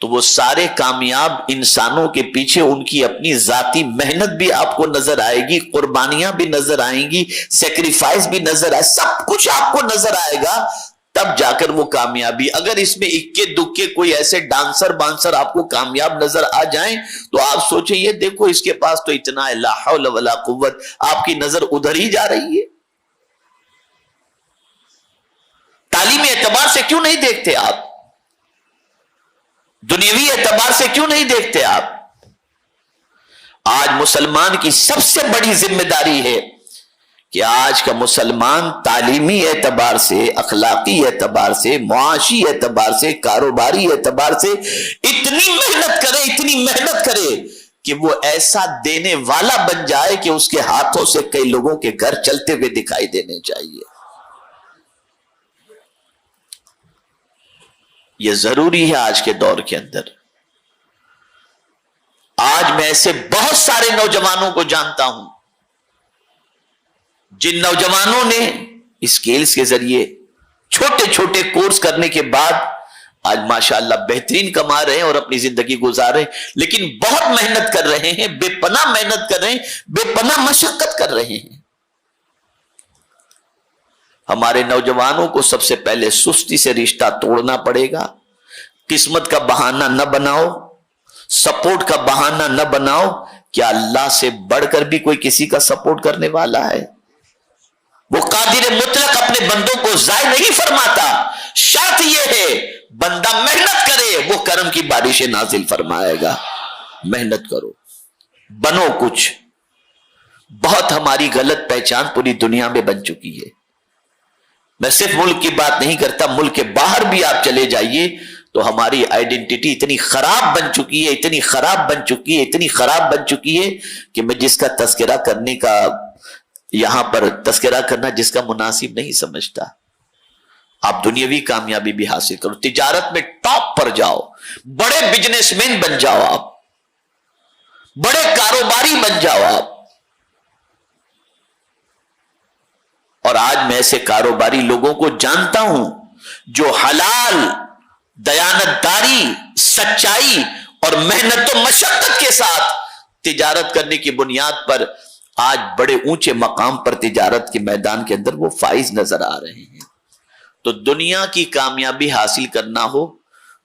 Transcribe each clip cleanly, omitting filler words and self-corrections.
تو وہ سارے کامیاب انسانوں کے پیچھے ان کی اپنی ذاتی محنت بھی آپ کو نظر آئے گی، قربانیاں بھی نظر آئیں گی، سیکریفائس بھی نظر آئے، سب کچھ آپ کو نظر آئے گا، تب جا کر وہ کامیابی۔ اگر اس میں اکے دکے کوئی ایسے ڈانسر بانسر آپ کو کامیاب نظر آ جائیں تو آپ سوچیں یہ دیکھو اس کے پاس تو اتنا ہے، لا حول ولا قوت، آپ کی نظر ادھر ہی جا رہی ہے۔ تعلیمی اعتبار سے کیوں نہیں دیکھتے آپ؟ دنیاوی اعتبار سے کیوں نہیں دیکھتے آپ؟ آج مسلمان کی سب سے بڑی ذمہ داری ہے کہ آج کا مسلمان تعلیمی اعتبار سے، اخلاقی اعتبار سے، معاشی اعتبار سے، کاروباری اعتبار سے اتنی محنت کرے کہ وہ ایسا دینے والا بن جائے کہ اس کے ہاتھوں سے کئی لوگوں کے گھر چلتے ہوئے دکھائی دینے چاہیے۔ یہ ضروری ہے آج کے دور کے اندر۔ آج میں ایسے بہت سارے نوجوانوں کو جانتا ہوں جن نوجوانوں نے اسکلز کے ذریعے چھوٹے چھوٹے کورس کرنے کے بعد آج ماشاءاللہ بہترین کما رہے ہیں اور اپنی زندگی گزار رہے ہیں، لیکن بہت محنت کر رہے ہیں، بے پناہ محنت کر رہے ہیں، بے پناہ مشقت کر رہے ہیں۔ ہمارے نوجوانوں کو سب سے پہلے سستی سے رشتہ توڑنا پڑے گا۔ قسمت کا بہانہ نہ بناؤ، سپورٹ کا بہانہ نہ بناؤ۔ کیا اللہ سے بڑھ کر بھی کوئی کسی کا سپورٹ کرنے والا ہے؟ وہ قادر مطلق اپنے بندوں کو ضائع نہیں فرماتا، شرط یہ ہے بندہ محنت کرے، وہ کرم کی بارشیں نازل فرمائے گا۔ محنت کرو، بنو کچھ۔ بہت ہماری غلط پہچان پوری دنیا میں بن چکی ہے۔ میں صرف ملک کی بات نہیں کرتا، ملک کے باہر بھی آپ چلے جائیے تو ہماری آئیڈینٹی اتنی خراب بن چکی ہے، اتنی خراب بن چکی ہے کہ میں جس کا تذکرہ کرنے کا یہاں پر تذکرہ کرنا جس کا مناسب نہیں سمجھتا۔ آپ دنیاوی کامیابی بھی حاصل کرو، تجارت میں ٹاپ پر جاؤ، بڑے بزنس مین بن جاؤ، آپ بڑے کاروباری بن جاؤ آپ۔ اور آج میں ایسے کاروباری لوگوں کو جانتا ہوں جو حلال، دیانتداری، سچائی اور محنت و مشقت کے ساتھ تجارت کرنے کی بنیاد پر آج بڑے اونچے مقام پر تجارت کے میدان کے اندر وہ فائز نظر آ رہے ہیں۔ تو دنیا کی کامیابی حاصل کرنا ہو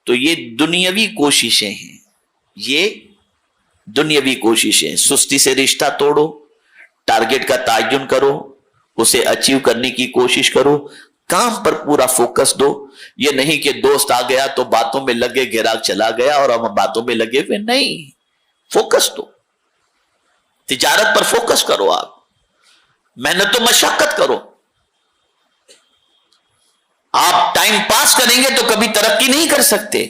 تو یہ دنیاوی کوششیں ہیں، یہ دنیاوی کوششیں۔ سستی سے رشتہ توڑو، ٹارگٹ کا تعین کرو، اسے اچیو کرنے کی کوشش کرو، کام پر پورا فوکس دو۔ یہ نہیں کہ دوست آ گیا تو باتوں میں لگے، گراگ چلا گیا اور ہم باتوں میں لگے ہوئے، نہیں، فوکس دو، تجارت پر فوکس کرو، آپ محنت و مشقت کرو۔ آپ ٹائم پاس کریں گے تو کبھی ترقی نہیں کر سکتے۔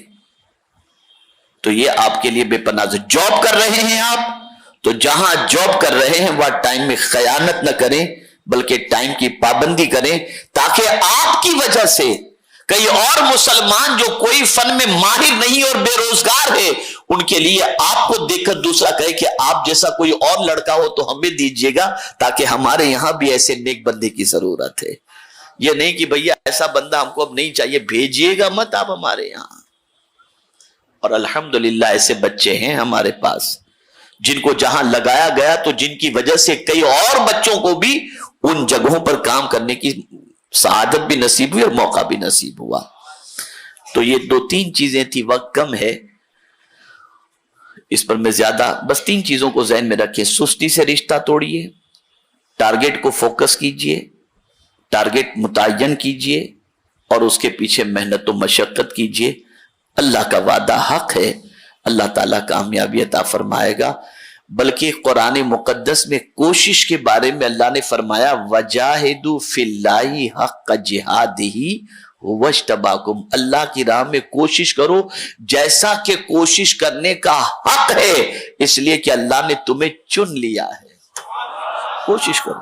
تو یہ آپ کے لیے بے پناہ۔ جاب کر رہے ہیں آپ تو جہاں جاب کر رہے ہیں وہاں ٹائم میں خیانت نہ کریں، بلکہ ٹائم کی پابندی کریں، تاکہ آپ کی وجہ سے کئی اور مسلمان جو کوئی فن میں ماہر نہیں اور بے روزگار ہے، ان کے لیے آپ کو دیکھ کر دوسرا کہے کہ آپ جیسا کوئی اور لڑکا ہو تو ہمیں دیجیے گا، تاکہ ہمارے یہاں بھی ایسے نیک بندے کی ضرورت ہے۔ یہ نہیں کہ بھیا ایسا بندہ ہم کو اب نہیں چاہیے، بھیجیے گا مت آپ ہمارے یہاں۔ اور الحمدللہ ایسے بچے ہیں ہمارے پاس جن کو جہاں لگایا گیا تو جن کی وجہ سے کئی اور بچوں کو بھی ان جگہوں پر کام کرنے کی سعادت بھی نصیب ہوئی اور موقع بھی نصیب ہوا۔ تو یہ 2-3 چیزیں تھی، وقت کم ہے اس پر میں زیادہ، بس 3 چیزوں کو ذہن میں رکھیں۔ سستی سے رشتہ توڑیے، ٹارگٹ کو فوکس کیجئے، ٹارگٹ متعین کیجئے اور اس کے پیچھے محنت و مشقت کیجئے۔ اللہ کا وعدہ حق ہے، اللہ تعالیٰ کامیابی عطا فرمائے گا۔ بلکہ قرآن مقدس میں کوشش کے بارے میں اللہ نے فرمایا وَجَاهِدُوا فِي اللَّهِ حَقَّ جِهَادِهِ هُوَ اجْتَبَاكُمْ، اللہ کی راہ میں کوشش کرو جیسا کہ کوشش کرنے کا حق ہے، اس لیے کہ اللہ نے تمہیں چن لیا ہے۔ کوشش کرو۔